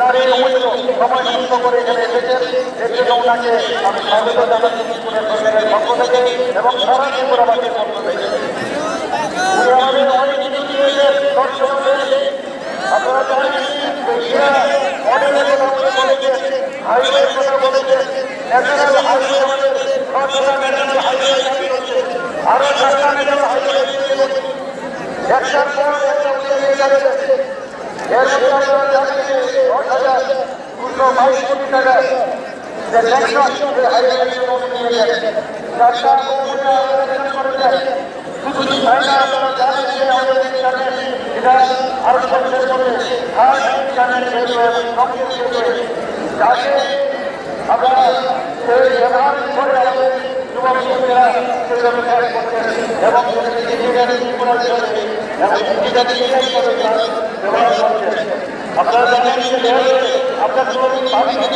ওনার এই অমূল্য সময় নষ্ট করে এখানে এসেছেন, এর জন্য ওনাকে আমি স্বাগত জানাচ্ছি ত্রিপুরা সরকারের পক্ষ থেকে এবং সারা ত্রিপুরাবাসীর পক্ষ থেকে। উনি আমাদের অনেক কিছু দিয়েছেন, আপনারা জানেন মডেলের কথা বলেছেন, হাইওয়ের কথা বলেছেন, ন্যাশনাল হাইওয়ে আমাদের ন্যাশনাল হাইওয়ে আরো 4টা ন্যাশনাল হাইওয়ে একটার পর একটা উঠে যাচ্ছে। এর মধ্যে আপনারা জানেন 10,222 কোটি টাকা যে ন্যাশনাল হাইওয়ে নিয়ে গেছে, 4টা করেছেন। শুধু তাই না, আপনারা জানেন যে আমাদের ইন্টারনেট এটা ভারতবর্ষের মধ্যে ফার্স্ট ইন্টারনেট রেলওয়ে যাকে আমরা সেই ব্যবহার করে আমাদের যুবক যুবতীরা সেই ব্যবহার করছেন এবং করার জন্য এবং ব্যবহার করছেন। আপনারা জানেন যে রেলওয়ে আপনার কোনোদিন ভাবিনি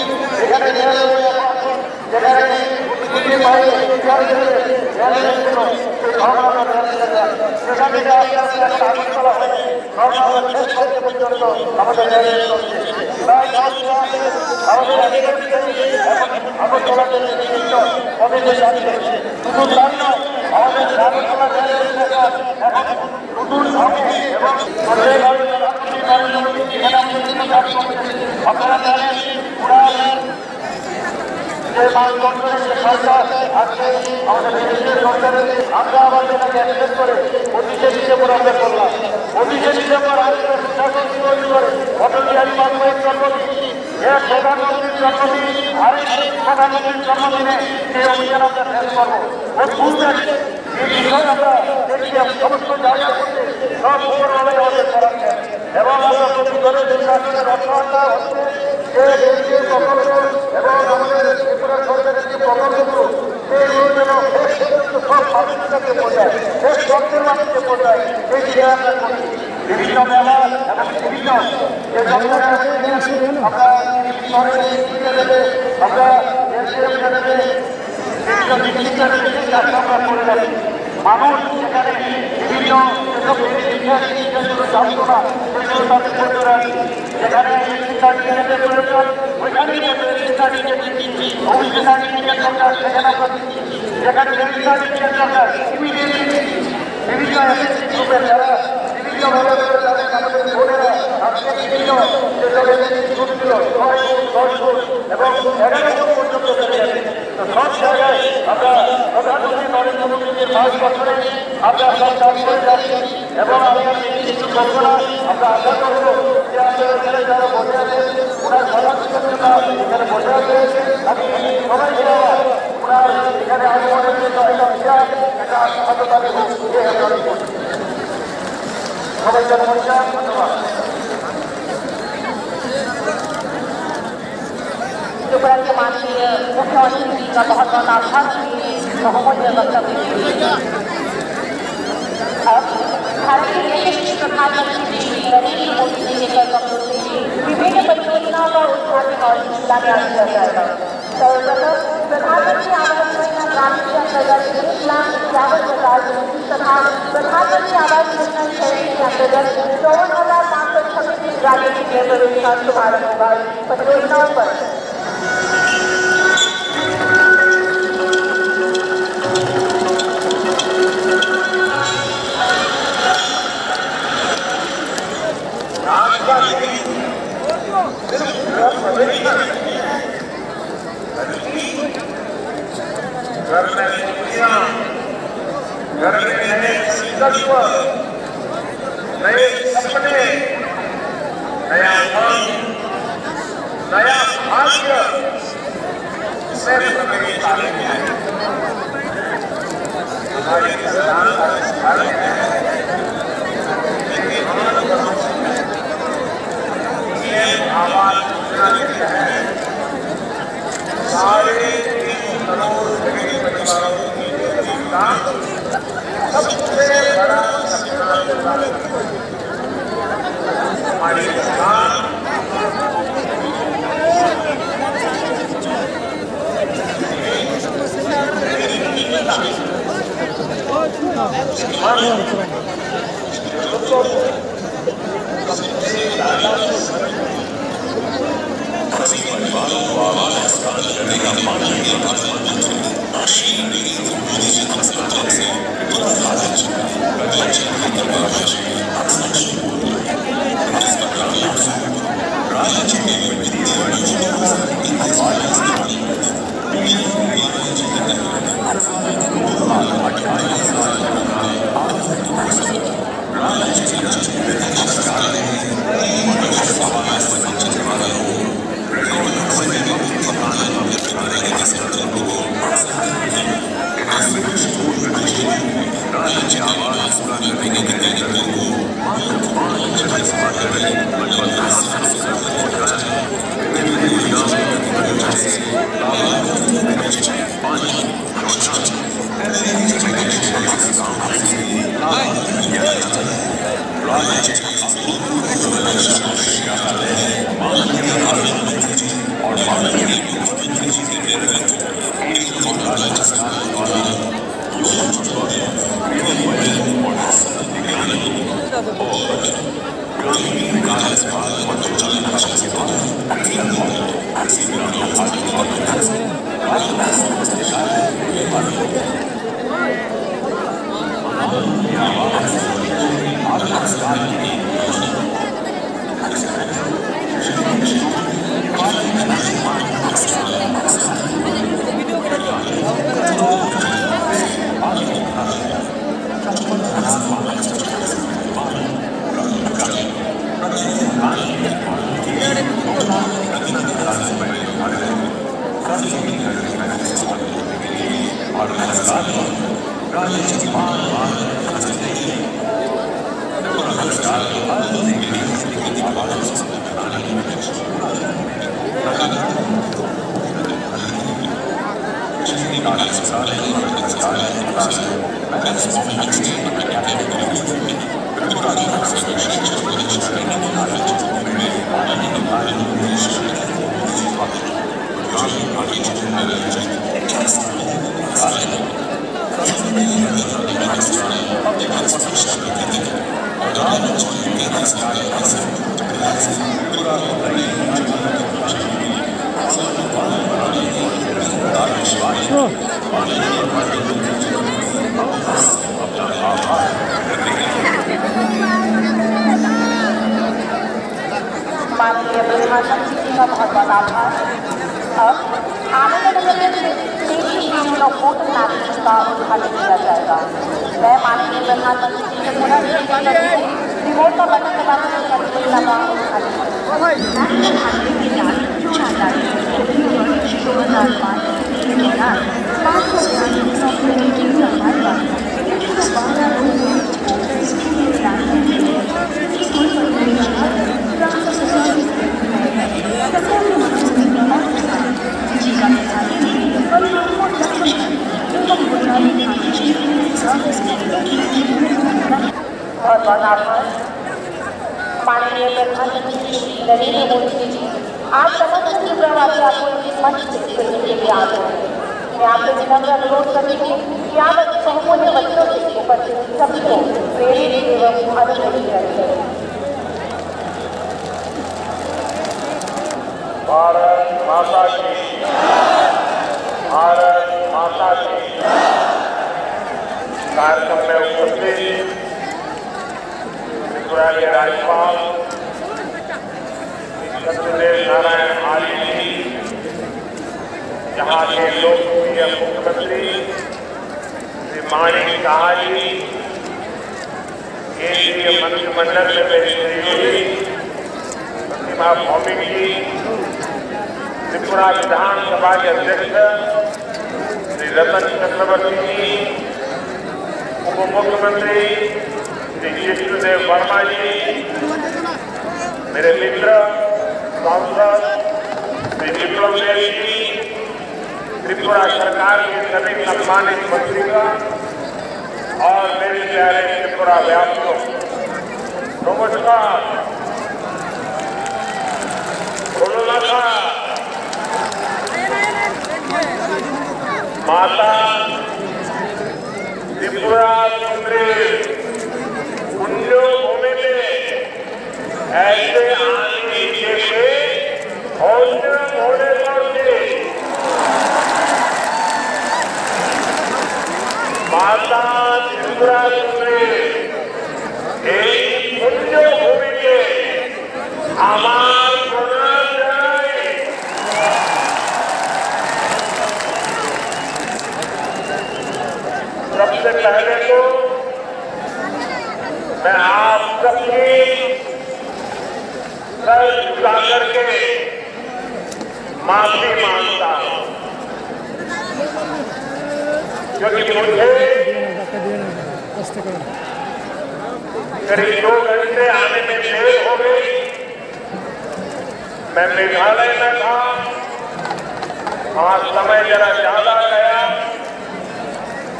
এখানে রেলওয়ে যেখানে সেখান থেকে আস্তে আস্তে এখন আগরতলা হয়ে পর্যন্ত আমাদের আগরতলাতে বিভিন্ন কলেজে যাচ্ছে। শুধু তাই নয়, আমাদের আগরতলা নতুন এবং আপনারা জানেন সরকার আজকে আমাদের সরকারের আমরা আবার যেটাকে অ্যাকসেপ্ট করে 25শে ডিসেম্বর আমরা করলাম। 25শে ডিসেম্বর আমাদের শাসন তৈরি করে অটল বিহারী বাজপেয়ীর জন্মদিন, এর প্রধানমন্ত্রীর জন্মদিন, আরেক প্রধানমন্ত্রীর জন্মদিনে সেই অভিযান আমরা শেষ করবো। এই বিষয়ে আমরা দেখি সমস্ত জায়গা করতে সব উপরভাবে আমাদের করাচ্ছেন এবং আমরা প্রতি দলের নির্বাচনের রক্ষণটা হচ্ছে যে দেশের প্রকল্প এবং আমাদের ত্রিপুরা সরকারের যে প্রকল্পগুলো সেইগুলো যেন সব মানুষটাকে বোঝায়, শেষ শব্দের মানুষকে বোঝায়, এই দিকে আমরা করি। বিভিন্ন মেলা এবং বিভিন্ন যে জঙ্গলে আছে আমরা শহরে দেবে আমরা দেবে বিভিন্ন আমরা করে যাচ্ছি। মানুষ সেখানে বিভিন্ন জিনিসগুলো জানতো না, সেগুলো তাদের করতে রাখি। যেখানে সার্টিফিকেটের প্রয়োজন ওইখানে সার্টিফিকেট দিচ্ছি, অফিসে সার্টিফিকেট দরকার সেখানে আমরা দিচ্ছি, যেখানে সার্টিফিকেট দরকার ইমিডিয়েটলি দিচ্ছি। বিভিন্ন গ্রুপের যারা বিভিন্নভাবে আমাদের বোনেরা আজকে বিভিন্ন গ্রুপগুলো 6 এবং 11 পর্যন্ত চলে যাচ্ছে। তো সব জায়গায় আমরা প্রধানমন্ত্রী নরেন্দ্র মোদীর 5 বছরে আমরা সব কাজ করে যাচ্ছি এবং আমি কিছু করবো না। আমরা আশা করবো যে আমাদের এখানে যারা বসে আছে ওনার সমাজের জন্য এখানে বসে আছে আমি সবাই ওনার এখানে আগমনের জন্য একটা বিশাল একটা আশীর্বাদ তাদের সবাই যেন ধন্যবাদ। त्रिपुरा के माननीय मुख्यमंत्री जी का बहुत बहुत आभार बहुमूल्य वक्तव्य। अब भारत के यशस्वी प्रधानमंत्री श्री नरेंद्र मोदी जी के कर्तव्यों से विभिन्न परियोजनाओं का उद्घाटन और शिलान्यास किया जाएगा। सर्वप्रथम प्रधानमंत्री आवास योजना ग्रामीण के अंतर्गत 1,51,000 तथा प्रधानमंत्री आवास योजना शहरी के अंतर्गत 54,526 राज्यों की प्रवेश का शुभारंभ होगा। परियोजनाओं पर घर में नए संकल्प, नए सपने, नया मन, नया भाग्य से मेरी तालीम है। हमारे किसान भारत है ये आवाज है सारे 3 करोड़ गरीब परिवारों की सबसे बड़ा हमारे किसान सबसे माननीय प्रधानमंत्री जी का बहुत बहुत आभार। अब आने वाले वोटर नागरिक का उद्घाटन किया जाएगा। मैं माननीय प्रधानमंत्री जी से पुनः रिमोट का बटन दबाकर योजना का उद्घाटन बहुत बहुत आभार। माननीय प्रधानमंत्री नरेंद्र मोदी जी आज समस्त प्रवासी आपको इस मंच से सुनने के लिए आते हैं। मैं आपसे विनम्र अनुरोध करूंगी कि आप बहुमूल्य बच्चों से उपस्थित सभी को प्रेरित एवं अनुप्रेरित करें। भारत माता की, भारत माता की। कार्यक्रम में उपस्थित त्रिपुरा के राज्यपाल सत्यदेव नारायण आर्य जी, यहाँ के लोकप्रिय मुख्यमंत्री श्री माणिक साहा जी, केंद्रीय मंत्रिमंडल में मेरी सहयोगी प्रतिमा भौमिक जी, त्रिपुरा विधानसभा के अध्यक्ष श्री रतन चक्रवर्ती जी, उप मुख्यमंत्री श्री जिष्णुदेव वर्मा जी, मेरे मित्र सांसद श्री विप्लव देव जी, त्रिपुरा सरकार के सभी सम्मानित मंत्रीगण और मेरे प्यारे त्रिपुरा व्यासियों, नमस्कार। माता त्रिपुरा सुंदरी पुण्यो भूमि में ऐसे आने के होने पर पहले तो मैं आप सबकी सर झुका करके माफी मांगता हूं, क्योंकि मुझे करीब 2 घंटे आने में देर हो गई। मैं मेघालय में था, वहां समय जरा ज्यादा गया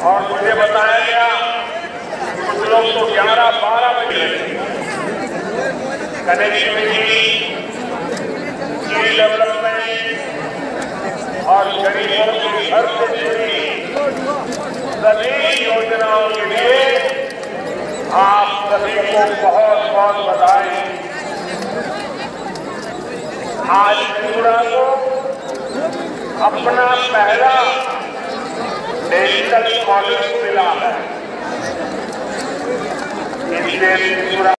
और मुझे बताया गया कुछ लोग तो 11-12 बजे कनेक्टिविटी, स्किल डेवलपमेंट और गरीबों के घर से जुड़ी सभी योजनाओं के लिए आप सभी को बहुत बहुत बधाई। आज त्रिपुरा को अपना पहला डिजिटल कॉलेज मिला है। इससे त्रिपुरा